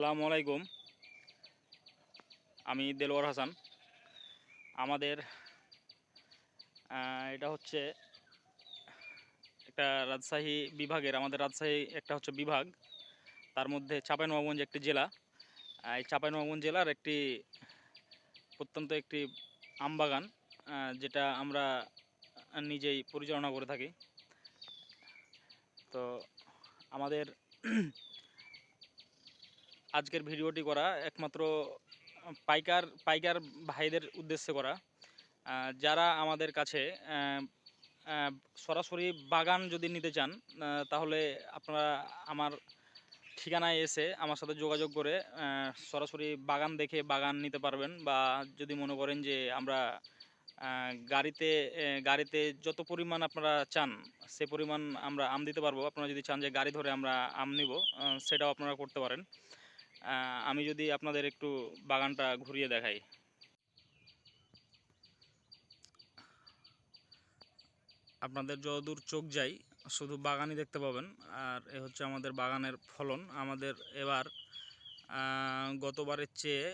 আসসালামু আলাইকুম। আমি দেলোয়ার হাসান। আমাদের এটা হচ্ছে একটা রাজশাহী বিভাগের, আমাদের রাজশাহী একটা হচ্ছে বিভাগ, তার মধ্যে চাঁপাইনবাবগঞ্জ একটি জেলা। এই চাঁপাইনবাবগঞ্জ জেলার একটি প্রত্যন্ত একটি আমবাগান, যেটা আমরা নিজেই পরিচালনা করে থাকি। তো আমাদের আজকের ভিডিওটি করা একমাত্র পাইকার পাইকার ভাইদের উদ্দেশ্যে করা, যারা আমাদের কাছে আহ, সরাসরি বাগান যদি নিতে চান, তাহলে আপনারা আমার ঠিকানায় এসে আমার সাথে যোগাযোগ করে সরাসরি বাগান দেখে বাগান নিতে পারবেন। বা যদি মনে করেন যে আমরা গাড়িতে গাড়িতে যত পরিমাণ আপনারা চান সে পরিমাণ আমরা আম দিতে পারবো। আপনারা যদি চান যে গাড়ি ধরে আমরা আম নিব, সেটাও আপনারা করতে পারেন। আমি যদি আপনাদের একটু বাগানটা ঘুরিয়ে দেখাই। আপনাদের যতদূর চোখ যাই শুধু বাগানই দেখতে পাবেন। আর এ হচ্ছে আমাদের বাগানের ফলন। আমাদের এবার গতবারের চেয়ে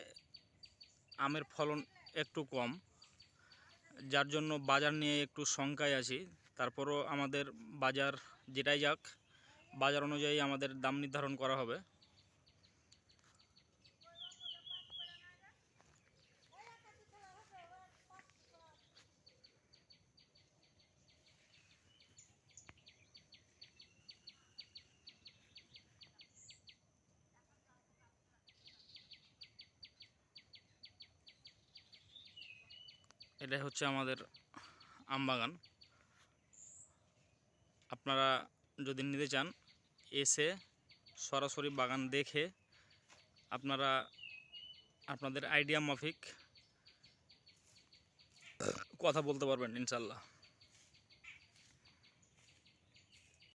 আমের ফলন একটু কম, যার জন্য বাজার নিয়ে একটু শঙ্কায় আছি। তারপরও আমাদের বাজার যেটাই যাক, বাজার অনুযায়ী আমাদের দাম নির্ধারণ করা হবে। এটাই হচ্ছে আমাদের আম বাগান। আপনারা যদি নিতে চান, এসে সরাসরি বাগান দেখে আপনারা আপনাদের আইডিয়া মাফিক কথা বলতে পারবেন ইনশাল্লাহ।